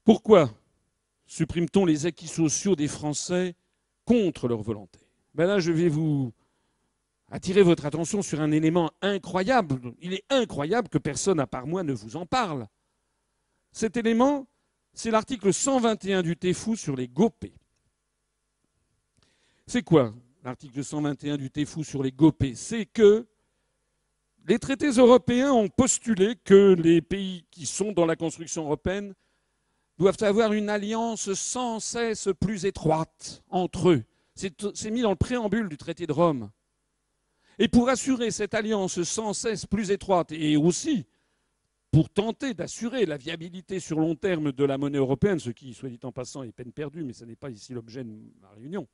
Pourquoi supprime-t-on les acquis sociaux des Français contre leur volonté? Ben là, je vais vous attirer votre attention sur un élément incroyable. Il est incroyable que personne à part moi ne vous en parle. Cet élément, c'est l'article 121 du TEFU sur les GOPÉ. C'est quoi l'article 121 du TEFU sur les GOPÉ? C'est que les traités européens ont postulé que les pays qui sont dans la construction européenne doivent avoir une alliance sans cesse plus étroite entre eux. C'est mis dans le préambule du traité de Rome. Et pour assurer cette alliance sans cesse plus étroite, et aussi pour tenter d'assurer la viabilité sur long terme de la monnaie européenne, ce qui, soit dit en passant, est peine perdue, mais ce n'est pas ici l'objet de ma réunion,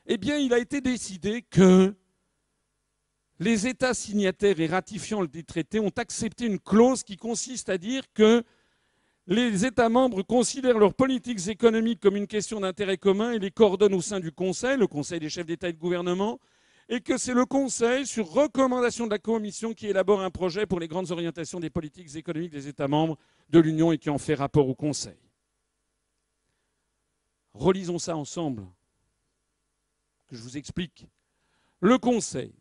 eh bien, il a été décidé que les États signataires et ratifiant le traité ont accepté une clause qui consiste à dire que les États membres considèrent leurs politiques économiques comme une question d'intérêt commun et les coordonnent au sein du Conseil, le Conseil des chefs d'État et de gouvernement, et que c'est le Conseil, sur recommandation de la Commission, qui élabore un projet pour les grandes orientations des politiques économiques des États membres de l'Union et qui en fait rapport au Conseil. Relisons ça ensemble, que je vous explique. Le Conseil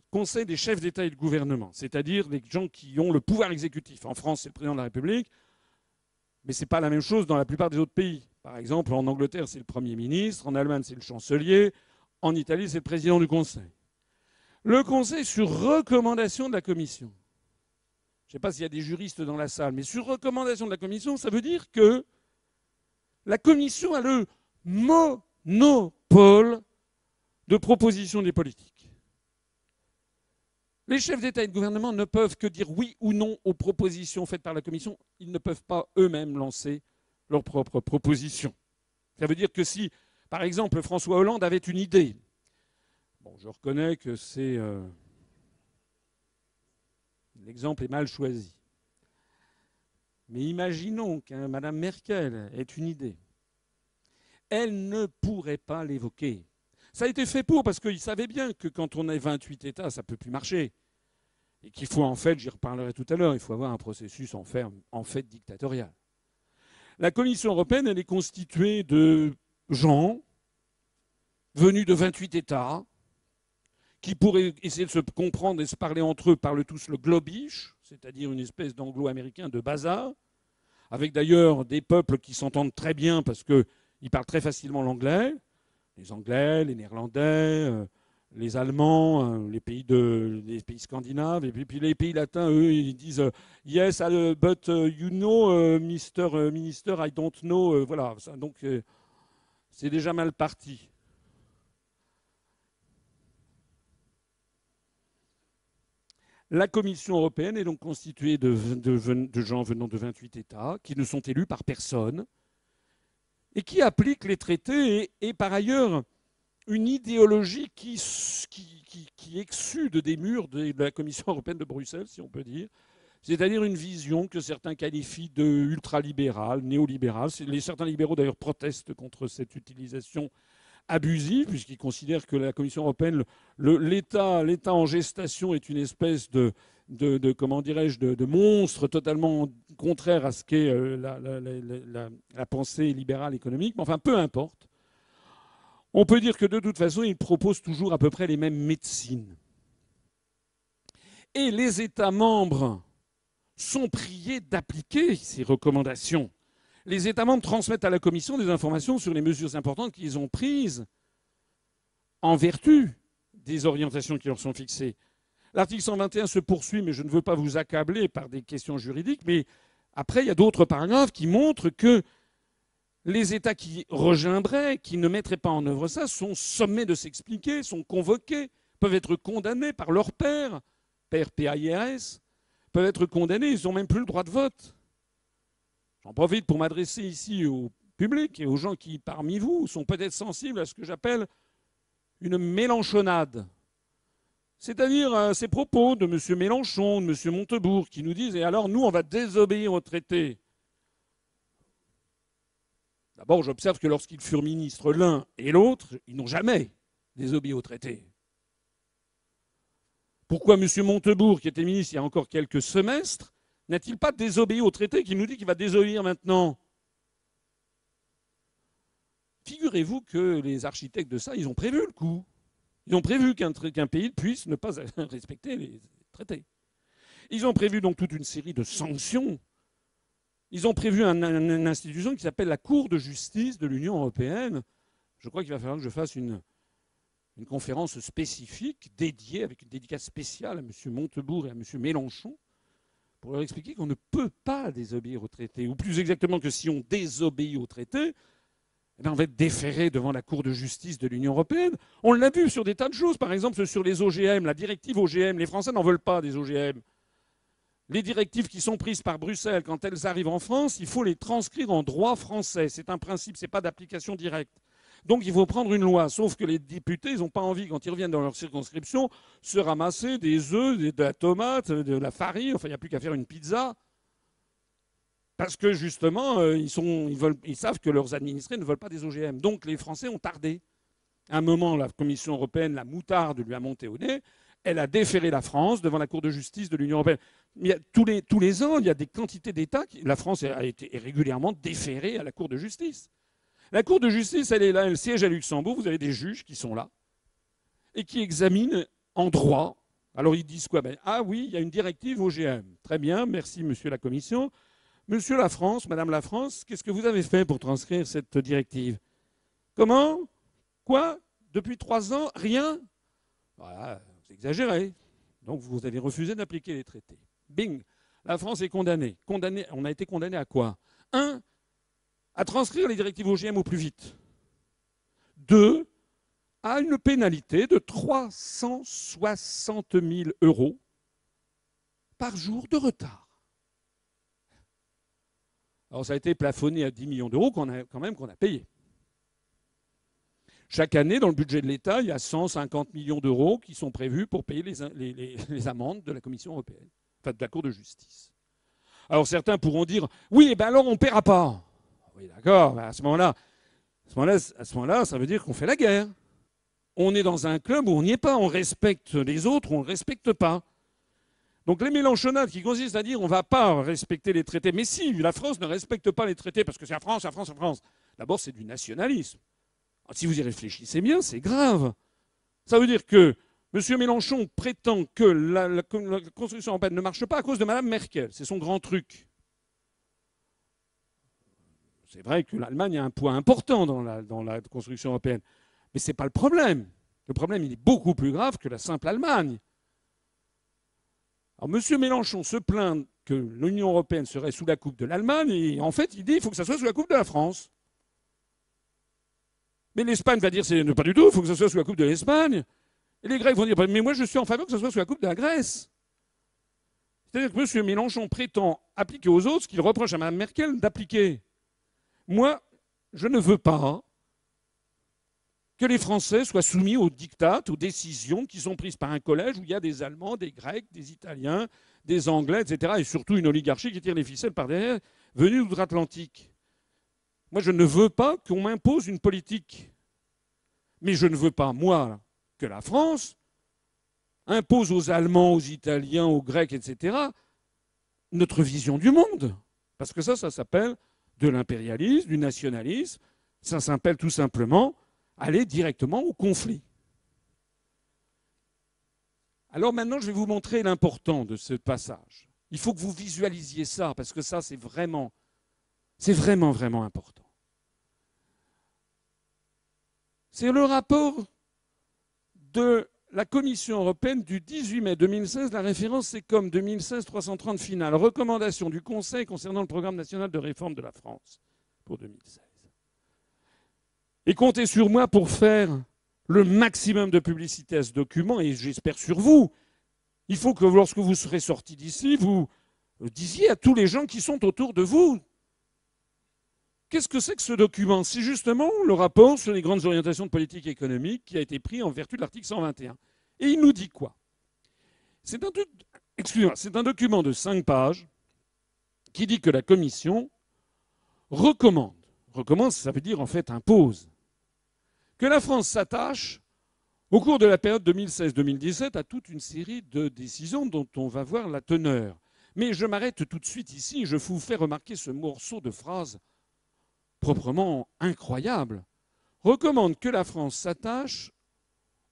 des chefs d'État et de gouvernement, c'est-à-dire les gens qui ont le pouvoir exécutif. En France, c'est le président de la République, mais ce n'est pas la même chose dans la plupart des autres pays. Par exemple, en Angleterre, c'est le Premier ministre, en Allemagne, c'est le chancelier, en Italie, c'est le président du Conseil. Le Conseil, sur recommandation de la Commission. Je ne sais pas s'il y a des juristes dans la salle, mais sur recommandation de la Commission, ça veut dire que la Commission a le monopole de proposition des politiques. Les chefs d'État et de gouvernement ne peuvent que dire oui ou non aux propositions faites par la Commission. Ils ne peuvent pas eux-mêmes lancer leurs propres propositions. Ça veut dire que si, par exemple, François Hollande avait une idée, bon, je reconnais que l'exemple est mal choisi. Mais imaginons que Mme Merkel ait une idée. Elle ne pourrait pas l'évoquer. Ça a été fait parce qu'ils savaient bien que quand on est 28 États, ça ne peut plus marcher. Et qu'il faut en fait, j'y reparlerai tout à l'heure, il faut avoir un processus en fait dictatorial. La Commission européenne, elle est constituée de gens venus de 28 États qui, pour essayer de se comprendre et se parler entre eux, parlent tous le globish, c'est-à-dire une espèce d'anglo-américain de bazar, avec d'ailleurs des peuples qui s'entendent très bien parce qu'ils parlent très facilement l'anglais, les Anglais, les Néerlandais, les Allemands, les pays scandinaves, et puis les pays latins, eux, ils disent yes, but you know, Mr. Minister, I don't know. Voilà, donc c'est déjà mal parti. La Commission européenne est donc constituée de gens venant de 28 États qui ne sont élus par personne et qui appliquent les traités et par ailleurs une idéologie qui exsude des murs de la Commission européenne de Bruxelles, si on peut dire, c'est-à-dire une vision que certains qualifient de ultralibérale, néolibérale. Certains libéraux d'ailleurs protestent contre cette utilisation abusive, puisqu'ils considèrent que la Commission européenne, l'État en gestation est une espèce de comment dirais-je, de monstre totalement contraire à ce qu'est la pensée libérale économique. Mais enfin, peu importe. On peut dire que de toute façon, ils proposent toujours à peu près les mêmes médecines. Et les États membres sont priés d'appliquer ces recommandations. Les États membres transmettent à la Commission des informations sur les mesures importantes qu'ils ont prises en vertu des orientations qui leur sont fixées. L'article 121 se poursuit, mais je ne veux pas vous accabler par des questions juridiques, mais après, il y a d'autres paragraphes qui montrent que les États qui rejoindraient, qui ne mettraient pas en œuvre ça, sont sommés de s'expliquer, sont convoqués, peuvent être condamnés par leur père PAIRS, peuvent être condamnés, ils n'ont même plus le droit de vote. J'en profite pour m'adresser ici au public et aux gens qui, parmi vous, sont peut-être sensibles à ce que j'appelle une mélenchonnade. C'est-à-dire à ces propos de M. Mélenchon, de M. Montebourg, qui nous disent « Et alors, nous, on va désobéir au traité ». D'abord, j'observe que lorsqu'ils furent ministres l'un et l'autre, ils n'ont jamais désobéi au traité. Pourquoi M. Montebourg, qui était ministre il y a encore quelques semestres, n'a-t-il pas désobéi au traité qui nous dit qu'il va désobéir maintenant? Figurez-vous que les architectes de ça, ils ont prévu le coup. Ils ont prévu qu'un pays puisse ne pas respecter les traités. Ils ont prévu donc toute une série de sanctions. Ils ont prévu une institution qui s'appelle la Cour de justice de l'Union européenne. Je crois qu'il va falloir que je fasse une conférence spécifique dédiée, avec une dédicace spéciale à M. Montebourg et à M. Mélenchon, pour leur expliquer qu'on ne peut pas désobéir au traité. Ou plus exactement que si on désobéit au traité, eh bien on va être déféré devant la Cour de justice de l'Union européenne. On l'a vu sur des tas de choses. Par exemple, sur les OGM, la directive OGM. Les Français n'en veulent pas des OGM. Les directives qui sont prises par Bruxelles, quand elles arrivent en France, il faut les transcrire en droit français. C'est un principe, ce n'est pas d'application directe. Donc il faut prendre une loi. Sauf que les députés, ils n'ont pas envie, quand ils reviennent dans leur circonscription, se ramasser des œufs, de la tomate, de la farine. Enfin, il n'y a plus qu'à faire une pizza. Parce que justement, ils savent que leurs administrés ne veulent pas des OGM. Donc les Français ont tardé. À un moment, la Commission européenne, la moutarde lui a monté au nez. Elle a déféré la France devant la Cour de justice de l'Union européenne. Tous les ans, il y a des quantités d'États. La France a été régulièrement déférée à la Cour de justice. La Cour de justice, elle est là, elle siège à Luxembourg. Vous avez des juges qui sont là et qui examinent en droit. Alors ils disent quoi? Ah oui, il y a une directive OGM. Très bien, merci monsieur la Commission. Monsieur la France, Madame la France, qu'est-ce que vous avez fait pour transcrire cette directive? Comment? Quoi? Depuis 3 ans? Rien? Voilà, vous exagérez. Donc vous avez refusé d'appliquer les traités. Bing! La France est condamnée. On a été condamné à quoi? 1. À transcrire les directives OGM au plus vite. 2. À une pénalité de 360 000 € par jour de retard. Alors ça a été plafonné à 10 millions d'euros qu'on a payé. Chaque année, dans le budget de l'État, il y a 150 millions d'euros qui sont prévus pour payer les amendes de la Commission européenne, enfin de la Cour de justice. Alors certains pourront dire « Oui, alors on ne paiera pas ». Oui, d'accord, à ce moment-là, ça veut dire qu'on fait la guerre. On est dans un club où on n'y est pas, on respecte les autres, on ne respecte pas. Donc les mélenchonnades qui consistent à dire on ne va pas respecter les traités. Mais si, la France ne respecte pas les traités parce que c'est la France, la France, la France. D'abord, c'est du nationalisme. Alors, si vous y réfléchissez bien, c'est grave. Ça veut dire que M. Mélenchon prétend que la construction européenne ne marche pas à cause de Mme Merkel. C'est son grand truc. C'est vrai que l'Allemagne a un poids important dans la construction européenne. Mais ce n'est pas le problème. Le problème, il est beaucoup plus grave que la simple Allemagne. Alors, M. Mélenchon se plaint que l'Union européenne serait sous la coupe de l'Allemagne, et en fait, il dit qu'il faut que ça soit sous la coupe de la France. Mais l'Espagne va dire c'est pas du tout, il faut que ça soit sous la coupe de l'Espagne. Et les Grecs vont dire mais moi je suis en faveur que ça soit sous la coupe de la Grèce. C'est-à-dire que M. Mélenchon prétend appliquer aux autres ce qu'il reproche à Mme Merkel d'appliquer. Moi, je ne veux pas que les Français soient soumis aux diktats, aux décisions qui sont prises par un collège où il y a des Allemands, des Grecs, des Italiens, des Anglais, etc. Et surtout une oligarchie qui tire les ficelles par derrière, venue d'outre-Atlantique. Moi, je ne veux pas qu'on m'impose une politique. Mais je ne veux pas, moi, que la France impose aux Allemands, aux Italiens, aux Grecs, etc., notre vision du monde. Parce que ça s'appelle de l'impérialisme, du nationalisme. Ça s'appelle tout simplement aller directement au conflit. Alors maintenant, je vais vous montrer l'important de ce passage. Il faut que vous visualisiez ça, parce que ça, c'est vraiment, vraiment important. C'est le rapport de la Commission européenne du 18 mai 2016. La référence, c'est comme 2016-330 finale. Recommandation du Conseil concernant le programme national de réforme de la France pour 2016. Et comptez sur moi pour faire le maximum de publicité à ce document, et j'espère sur vous. Il faut que lorsque vous serez sortis d'ici, vous disiez à tous les gens qui sont autour de vous, qu'est-ce que c'est que ce document? C'est justement le rapport sur les grandes orientations de politique économique qui a été pris en vertu de l'article 121. Et il nous dit quoi? C'est un document de 5 pages qui dit que la Commission recommande, ça veut dire en fait impose, que la France s'attache Au cours de la période 2016-2017, à toute une série de décisions dont on va voir la teneur. Mais je m'arrête tout de suite ici, je vous fais remarquer ce morceau de phrase proprement incroyable. Recommande que la France s'attache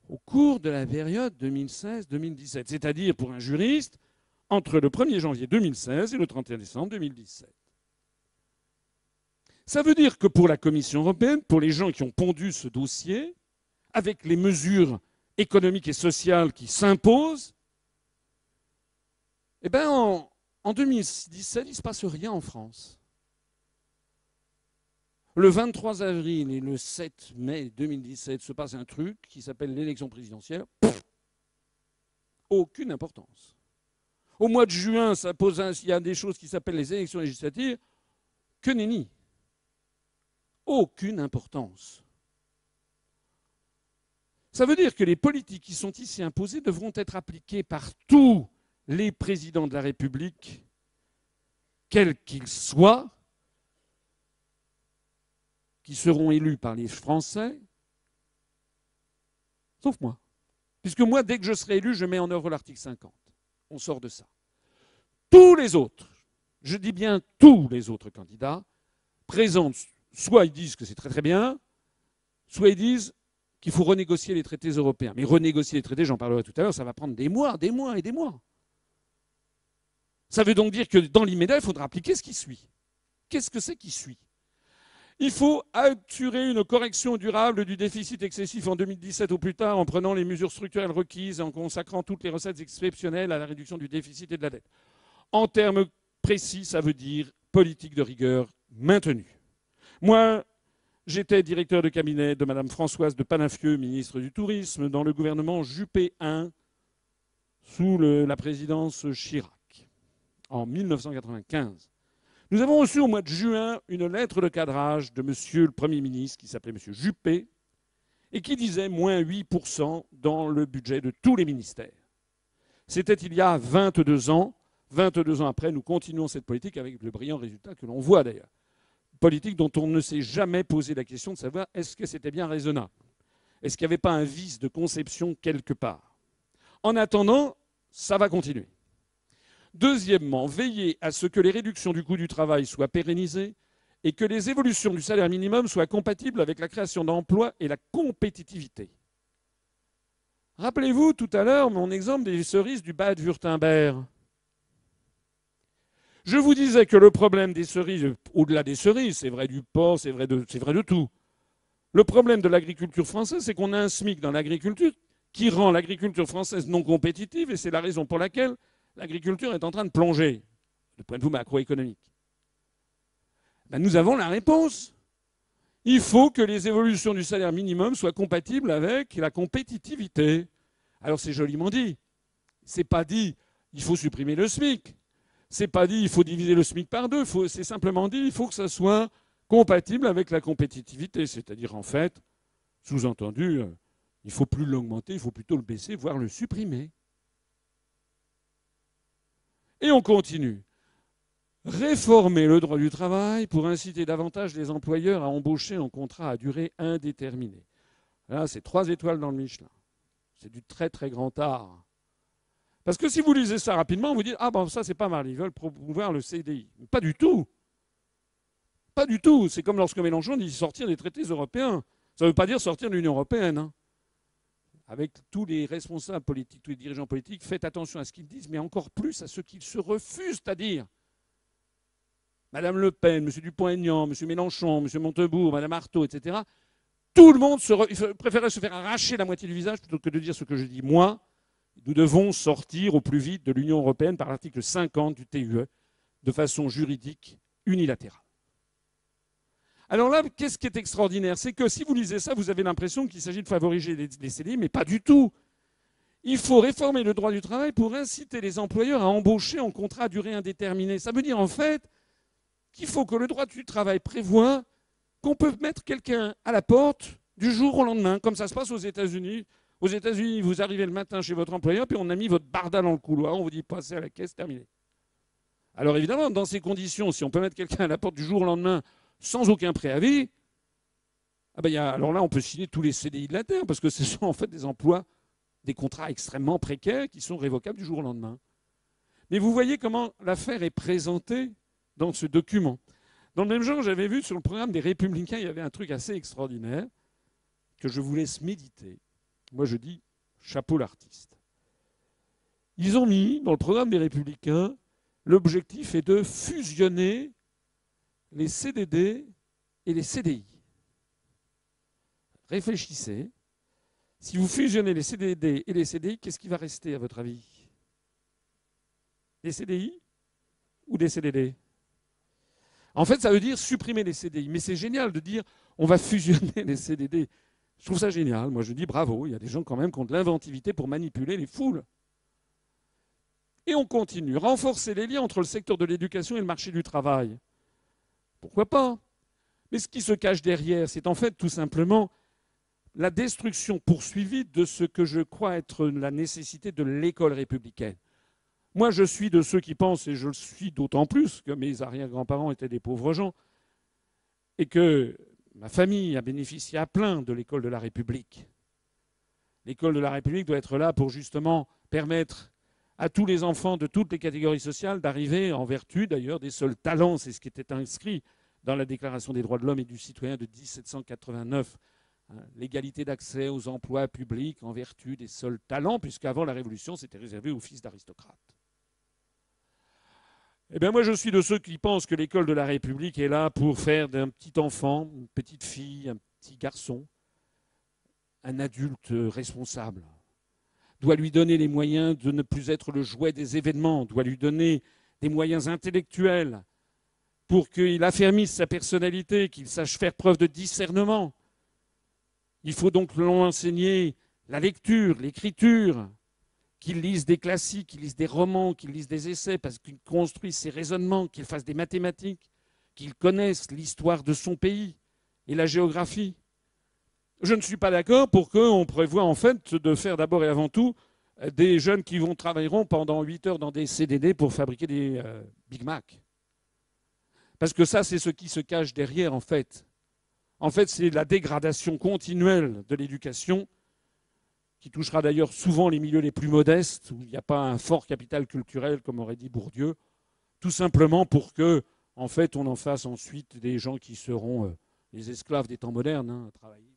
au cours de la période 2016-2017, c'est-à-dire pour un juriste, entre le 1er janvier 2016 et le 31 décembre 2017. Ça veut dire que pour la Commission européenne, pour les gens qui ont pondu ce dossier, avec les mesures économiques et sociales qui s'imposent, eh bien, en 2017, il ne se passe rien en France. Le 23 avril et le 7 mai 2017 se passe un truc qui s'appelle l'élection présidentielle. Aucune importance. Au mois de juin, il y a des choses qui s'appellent les élections législatives. Que nenni. Aucune importance. Ça veut dire que les politiques qui sont ici imposées devront être appliquées par tous les présidents de la République, quels qu'ils soient, qui seront élus par les Français, sauf moi. Puisque moi, dès que je serai élu, je mets en œuvre l'article 50. On sort de ça. Tous les autres, je dis bien tous les autres candidats, présentent, soit ils disent que c'est très très bien, soit ils disent qu'il faut renégocier les traités européens. Mais renégocier les traités, j'en parlerai tout à l'heure, ça va prendre des mois et des mois. Ça veut donc dire que dans l'immédiat, il faudra appliquer ce qui suit. Qu'est-ce que c'est qui suit ? Il faut assurer une correction durable du déficit excessif en 2017 au plus tard en prenant les mesures structurelles requises et en consacrant toutes les recettes exceptionnelles à la réduction du déficit et de la dette. En termes précis, ça veut dire politique de rigueur maintenue. Moi, j'étais directeur de cabinet de Mme Françoise de Panafieux, ministre du Tourisme, dans le gouvernement Juppé I, sous la présidence Chirac, en 1995. Nous avons reçu au mois de juin une lettre de cadrage de Monsieur le Premier ministre, qui s'appelait Monsieur Juppé, et qui disait moins 8% dans le budget de tous les ministères. C'était il y a 22 ans. 22 ans après, nous continuons cette politique avec le brillant résultat que l'on voit d'ailleurs. Politique dont on ne s'est jamais posé la question de savoir est-ce que c'était bien raisonnable. Est-ce qu'il n'y avait pas un vice de conception quelque part? En attendant, ça va continuer. Deuxièmement, veiller à ce que les réductions du coût du travail soient pérennisées et que les évolutions du salaire minimum soient compatibles avec la création d'emplois et la compétitivité. Rappelez-vous tout à l'heure mon exemple des cerises du Bade-Wurtemberg. Je vous disais que le problème des cerises, au-delà des cerises, c'est vrai du porc, c'est vrai de tout. Le problème de l'agriculture française, c'est qu'on a un SMIC dans l'agriculture qui rend l'agriculture française non compétitive et c'est la raison pour laquelle l'agriculture est en train de plonger, du point de vue macroéconomique. Ben, nous avons la réponse. Il faut que les évolutions du salaire minimum soient compatibles avec la compétitivité. Alors c'est joliment dit. C'est pas dit il faut supprimer le SMIC. C'est pas dit il faut diviser le SMIC par deux. C'est simplement dit il faut que ça soit compatible avec la compétitivité. C'est-à-dire en fait, sous-entendu, il ne faut plus l'augmenter, il faut plutôt le baisser, voire le supprimer. Et on continue. Réformer le droit du travail pour inciter davantage les employeurs à embaucher en contrat à durée indéterminée. Là, c'est 3 étoiles dans le Michelin. C'est du très très grand art. Parce que si vous lisez ça rapidement, vous dites « Ah ben ça c'est pas mal, ils veulent promouvoir le CDI ». Pas du tout. Pas du tout. C'est comme lorsque Mélenchon dit sortir des traités européens. Ça ne veut pas dire sortir de l'Union européenne. Hein. Avec tous les responsables politiques, tous les dirigeants politiques, faites attention à ce qu'ils disent, mais encore plus à ce qu'ils se refusent à dire. Madame Le Pen, M. Dupont-Aignan, M. Mélenchon, M. Montebourg, Madame Artaud, etc. Tout le monde préférait se faire arracher la moitié du visage plutôt que de dire ce que je dis moi. Nous devons sortir au plus vite de l'Union européenne par l'article 50 du TUE de façon juridique unilatérale. Alors là, qu'est-ce qui est extraordinaire? C'est que si vous lisez ça, vous avez l'impression qu'il s'agit de favoriser les CDI, mais pas du tout. Il faut réformer le droit du travail pour inciter les employeurs à embaucher en contrat à durée indéterminée. Ça veut dire en fait qu'il faut que le droit du travail prévoie qu'on peut mettre quelqu'un à la porte du jour au lendemain, comme ça se passe aux États-Unis. Aux États-Unis, vous arrivez le matin chez votre employeur, puis on a mis votre barda dans le couloir, on vous dit passez à la caisse, terminé. Alors évidemment, dans ces conditions, si on peut mettre quelqu'un à la porte du jour au lendemain sans aucun préavis, Ah ben, alors là, on peut signer tous les CDI de la Terre, parce que ce sont en fait des emplois, des contrats extrêmement précaires qui sont révocables du jour au lendemain. Mais vous voyez comment l'affaire est présentée dans ce document. Dans le même genre, j'avais vu sur le programme des Républicains, il y avait un truc assez extraordinaire que je vous laisse méditer. Moi, je dis chapeau l'artiste. Ils ont mis dans le programme des Républicains, l'objectif est de fusionner les CDD et les CDI. Réfléchissez. Si vous fusionnez les CDD et les CDI, qu'est-ce qui va rester à votre avis? Des CDI ou des CDD? En fait, ça veut dire supprimer les CDI. Mais c'est génial de dire on va fusionner les CDD. Je trouve ça génial. Moi, je dis bravo. Il y a des gens quand même qui ont de l'inventivité pour manipuler les foules. Et on continue. Renforcer les liens entre le secteur de l'éducation et le marché du travail. Pourquoi pas? Mais ce qui se cache derrière, c'est en fait tout simplement la destruction poursuivie de ce que je crois être la nécessité de l'école républicaine. Moi, je suis de ceux qui pensent, et je le suis d'autant plus que mes arrière-grands-parents étaient des pauvres gens, et que ma famille a bénéficié à plein de l'école de la République. L'école de la République doit être là pour justement permettre à tous les enfants de toutes les catégories sociales d'arriver, en vertu d'ailleurs des seuls talents, c'est ce qui était inscrit dans la Déclaration des droits de l'homme et du citoyen de 1789, l'égalité d'accès aux emplois publics en vertu des seuls talents, puisqu'avant la Révolution, c'était réservé aux fils d'aristocrates. Eh bien, moi, je suis de ceux qui pensent que l'école de la République est là pour faire d'un petit enfant, une petite fille, un petit garçon, un adulte responsable. Doit lui donner les moyens de ne plus être le jouet des événements, doit lui donner des moyens intellectuels pour qu'il affermisse sa personnalité, qu'il sache faire preuve de discernement. Il faut donc lui enseigner la lecture, l'écriture, qu'il lise des classiques, qu'il lise des romans, qu'il lise des essais, parce qu'il construise ses raisonnements, qu'il fasse des mathématiques, qu'il connaisse l'histoire de son pays et la géographie. Je ne suis pas d'accord pour qu'on prévoie en fait de faire d'abord et avant tout des jeunes qui travailleront pendant 8 heures dans des CDD pour fabriquer des Big Mac. Parce que ça, c'est ce qui se cache derrière en fait. En fait, c'est la dégradation continuelle de l'éducation qui touchera d'ailleurs souvent les milieux les plus modestes, où il n'y a pas un fort capital culturel, comme aurait dit Bourdieu, tout simplement pour que, en fait, on en fasse ensuite des gens qui seront les esclaves des temps modernes, à travailler.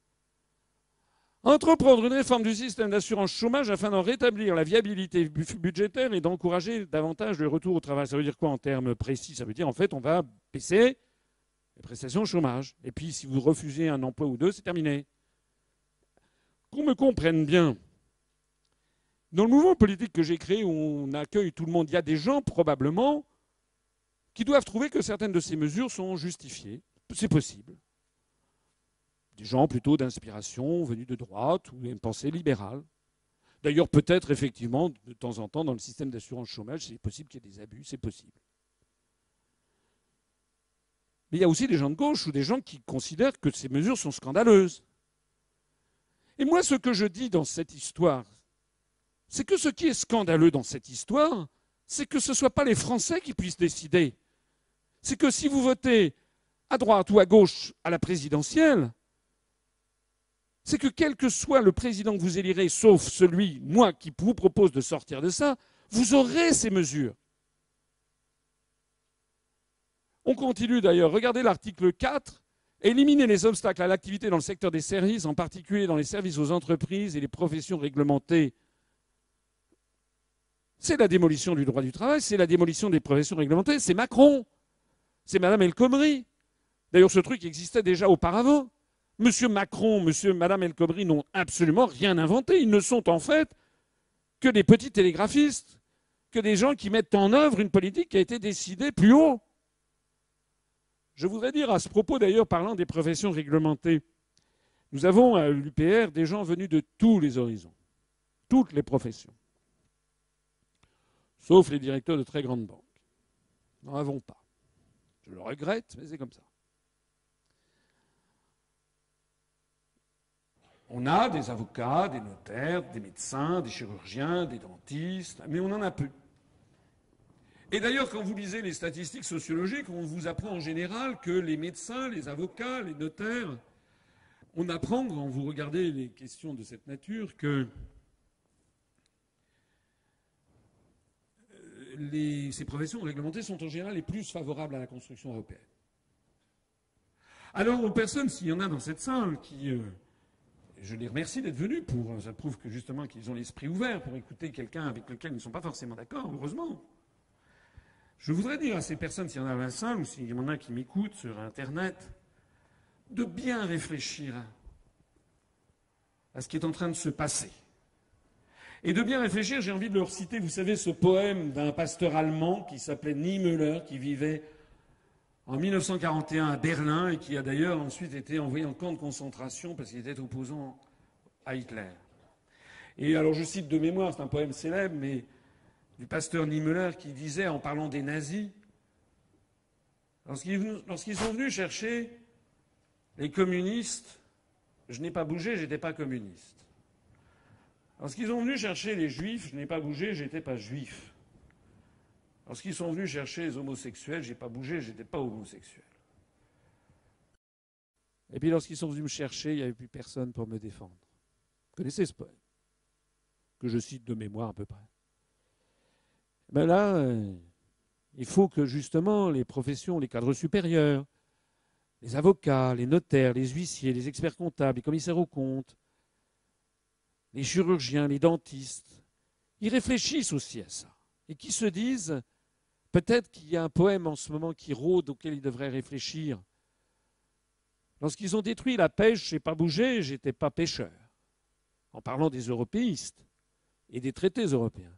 Entreprendre une réforme du système d'assurance chômage afin d'en rétablir la viabilité budgétaire et d'encourager davantage le retour au travail. Ça veut dire quoi en termes précis? Ça veut dire, en fait, on va baisser les prestations au chômage. Et puis, si vous refusez un emploi ou deux, c'est terminé. Qu'on me comprenne bien, dans le mouvement politique que j'ai créé, où on accueille tout le monde, il y a des gens probablement qui doivent trouver que certaines de ces mesures sont justifiées. C'est possible. Des gens plutôt d'inspiration venus de droite ou d'une pensée libérale. D'ailleurs, peut-être effectivement, de temps en temps, dans le système d'assurance chômage, c'est possible qu'il y ait des abus, c'est possible. Mais il y a aussi des gens de gauche ou des gens qui considèrent que ces mesures sont scandaleuses. Et moi, ce que je dis dans cette histoire, c'est que ce qui est scandaleux dans cette histoire, c'est que ce ne soit pas les Français qui puissent décider. C'est que si vous votez à droite ou à gauche à la présidentielle, c'est que quel que soit le président que vous élirez, sauf celui, moi, qui vous propose de sortir de ça, vous aurez ces mesures. On continue d'ailleurs. Regardez l'article 4. Éliminer les obstacles à l'activité dans le secteur des services, en particulier dans les services aux entreprises et les professions réglementées. C'est la démolition du droit du travail, c'est la démolition des professions réglementées, c'est Macron, c'est Mme El Khomri. D'ailleurs, ce truc existait déjà auparavant. Monsieur Macron, Mme El Khomri n'ont absolument rien inventé. Ils ne sont en fait que des petits télégraphistes, que des gens qui mettent en œuvre une politique qui a été décidée plus haut. Je voudrais dire à ce propos, d'ailleurs, parlant des professions réglementées, nous avons à l'UPR des gens venus de tous les horizons, toutes les professions, sauf les directeurs de très grandes banques. Nous n'en avons pas. Je le regrette, mais c'est comme ça. On a des avocats, des notaires, des médecins, des chirurgiens, des dentistes, mais on en a peu. Et d'ailleurs, quand vous lisez les statistiques sociologiques, on vous apprend en général que les médecins, les avocats, les notaires on apprend, quand vous regardez les questions de cette nature, que ces professions réglementées sont en général les plus favorables à la construction européenne. Alors aux personnes, s'il y en a dans cette salle, qui, je les remercie d'être venus ça prouve que justement qu'ils ont l'esprit ouvert pour écouter quelqu'un avec lequel ils ne sont pas forcément d'accord, heureusement. Je voudrais dire à ces personnes, s'il y en a dans la salle ou s'il y en a qui m'écoutent sur Internet, de bien réfléchir à ce qui est en train de se passer. Et de bien réfléchir, j'ai envie de leur citer, vous savez, ce poème d'un pasteur allemand qui s'appelait Niemöller, qui vivait en 1941 à Berlin et qui a d'ailleurs ensuite été envoyé en camp de concentration parce qu'il était opposant à Hitler. Et alors je cite de mémoire, c'est un poème célèbre, mais du pasteur Niemöller qui disait, en parlant des nazis, lorsqu'ils sont venus chercher les communistes, je n'ai pas bougé, j'étais pas communiste. Lorsqu'ils sont venus chercher les juifs, je n'ai pas bougé, j'étais pas juif. Lorsqu'ils sont venus chercher les homosexuels, j'ai pas bougé, j'étais pas homosexuel. Et puis lorsqu'ils sont venus me chercher, il n'y avait plus personne pour me défendre. Vous connaissez ce poème, que je cite de mémoire à peu près. Ben là, il faut que justement les professions, les cadres supérieurs, les avocats, les notaires, les huissiers, les experts comptables, les commissaires aux comptes, les chirurgiens, les dentistes, ils réfléchissent aussi à ça. Et qui se disent, peut-être qu'il y a un poème en ce moment qui rôde auquel ils devraient réfléchir. Lorsqu'ils ont détruit la pêche, je n'ai pas bougé, j'étais pas pêcheur. En parlant des européistes et des traités européens.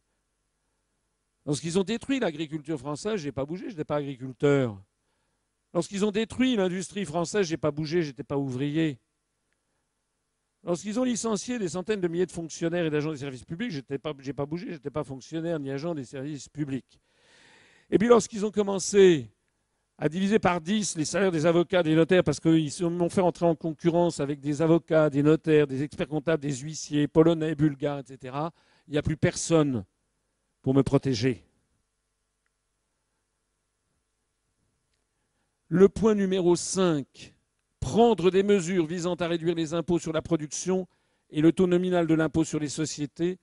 Lorsqu'ils ont détruit l'agriculture française, je n'ai pas bougé, je n'étais pas agriculteur. Lorsqu'ils ont détruit l'industrie française, je n'ai pas bougé, je n'étais pas ouvrier. Lorsqu'ils ont licencié des centaines de milliers de fonctionnaires et d'agents des services publics, je n'ai pas bougé, je n'étais pas fonctionnaire ni agent des services publics. Et puis lorsqu'ils ont commencé à diviser par 10 les salaires des avocats, des notaires, parce qu'ils m'ont fait entrer en concurrence avec des avocats, des notaires, des experts comptables, des huissiers, polonais, bulgares, etc., il n'y a plus personne pour me protéger. Le point numéro 5, prendre des mesures visant à réduire les impôts sur la production et le taux nominal de l'impôt sur les sociétés,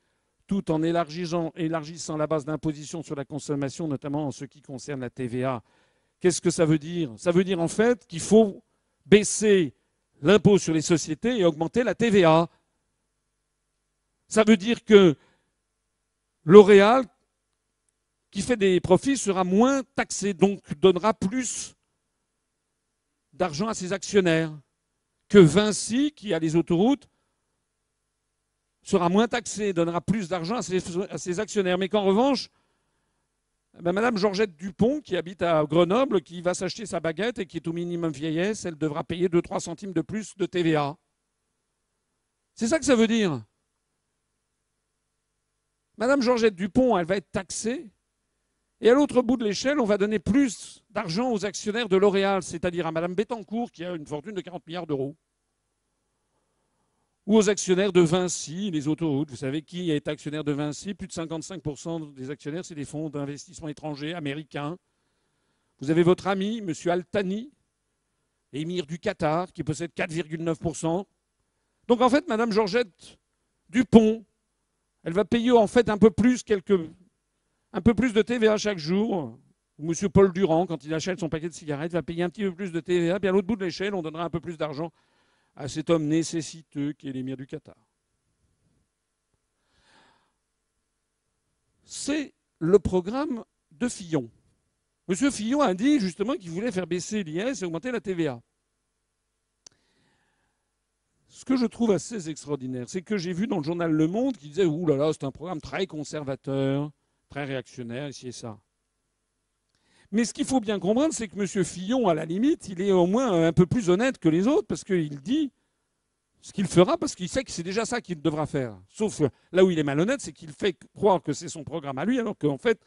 tout en élargissant la base d'imposition sur la consommation, notamment en ce qui concerne la TVA. Qu'est-ce que ça veut dire? Ça veut dire en fait qu'il faut baisser l'impôt sur les sociétés et augmenter la TVA. Ça veut dire que L'Oréal, qui fait des profits, sera moins taxé, donc donnera plus d'argent à ses actionnaires. Que Vinci, qui a les autoroutes, sera moins taxé, donnera plus d'argent à ses actionnaires. Mais qu'en revanche, Madame Georgette Dupont, qui habite à Grenoble, qui va s'acheter sa baguette et qui est au minimum vieillesse, elle devra payer 2-3 centimes de plus de TVA. C'est ça que ça veut dire. Madame Georgette Dupont, elle va être taxée. Et à l'autre bout de l'échelle, on va donner plus d'argent aux actionnaires de L'Oréal, c'est-à-dire à Madame Bettencourt, qui a une fortune de 40 milliards d'euros. Ou aux actionnaires de Vinci, les autoroutes. Vous savez qui est actionnaire de Vinci? Plus de 55% des actionnaires, c'est des fonds d'investissement étrangers américains. Vous avez votre ami, M. Al-Thani, émir du Qatar, qui possède 4,9%. Donc en fait, Madame Georgette Dupont, elle va payer en fait un peu plus de TVA chaque jour. Ou M. Paul Durand, quand il achète son paquet de cigarettes, va payer un petit peu plus de TVA. Puis à l'autre bout de l'échelle, on donnera un peu plus d'argent à cet homme nécessiteux qui est l'émir du Qatar. C'est le programme de Fillon. M. Fillon a dit justement qu'il voulait faire baisser l'IS et augmenter la TVA. Ce que je trouve assez extraordinaire, c'est que j'ai vu dans le journal Le Monde qui disait « Ouh là là, c'est un programme très conservateur, très réactionnaire, ici et ça ». Mais ce qu'il faut bien comprendre, c'est que M. Fillon, à la limite, il est au moins un peu plus honnête que les autres parce qu'il dit ce qu'il fera parce qu'il sait que c'est déjà ça qu'il devra faire. Sauf là où il est malhonnête, c'est qu'il fait croire que c'est son programme à lui alors qu'en fait,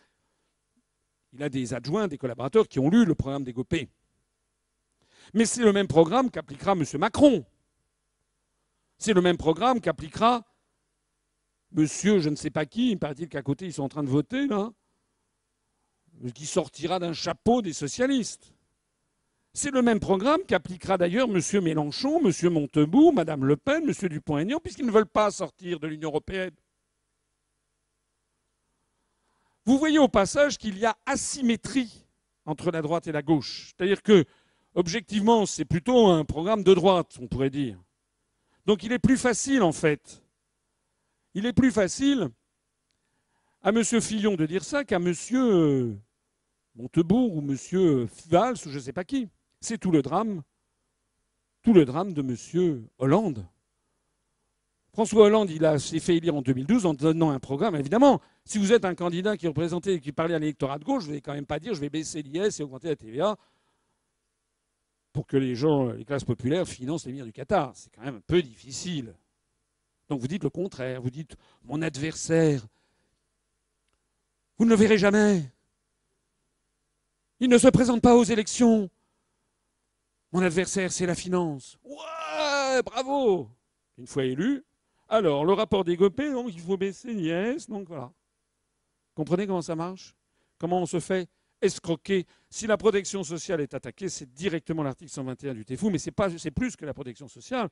il a des adjoints, des collaborateurs qui ont lu le programme des Gopé. Mais c'est le même programme qu'appliquera M. Macron. C'est le même programme qu'appliquera monsieur je ne sais pas qui, il paraît-il qu'à côté ils sont en train de voter, là, qui sortira d'un chapeau des socialistes. C'est le même programme qu'appliquera d'ailleurs M. Mélenchon, M. Montebourg, Mme Le Pen, M. Dupont-Aignan, puisqu'ils ne veulent pas sortir de l'Union européenne. Vous voyez au passage qu'il y a asymétrie entre la droite et la gauche. C'est-à-dire que, objectivement, c'est plutôt un programme de droite, on pourrait dire. Donc il est plus facile, en fait. Il est plus facile à M. Fillon de dire ça qu'à M. Montebourg ou M. Valls ou je ne sais pas qui. C'est tout le drame de M. Hollande. François Hollande, s'est fait élire en 2012 en donnant un programme. Évidemment, si vous êtes un candidat qui représentait, qui parlait à l'électorat de gauche, vous n'allez quand même pas dire je vais baisser l'IS et augmenter la TVA pour que les gens, les classes populaires, financent l'émir du Qatar. C'est quand même un peu difficile. Donc vous dites le contraire. Vous dites mon adversaire, vous ne le verrez jamais. Il ne se présente pas aux élections. Mon adversaire, c'est la finance. Ouais, bravo. Une fois élu, alors le rapport des Gopé, donc il faut baisser l'IS, donc voilà. Comprenez comment ça marche? Comment on se fait escroquer? Si la protection sociale est attaquée, c'est directement l'article 121 du TFU, mais c'est plus que la protection sociale.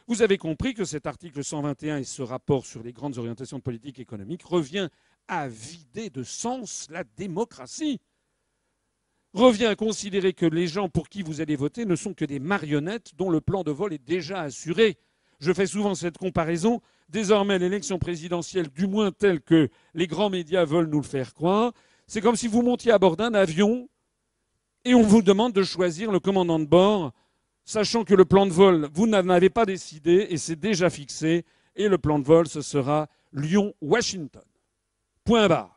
Vous avez compris que cet article 121 et ce rapport sur les grandes orientations de politique économique revient à vider de sens la démocratie. Revient à considérer que les gens pour qui vous allez voter ne sont que des marionnettes dont le plan de vol est déjà assuré. Je fais souvent cette comparaison. Désormais, l'élection présidentielle, du moins telle que les grands médias veulent nous le faire croire, c'est comme si vous montiez à bord d'un avion et on vous demande de choisir le commandant de bord, sachant que le plan de vol, vous n'en avez pas décidé et c'est déjà fixé. Et le plan de vol, ce sera Lyon-Washington. Point barre.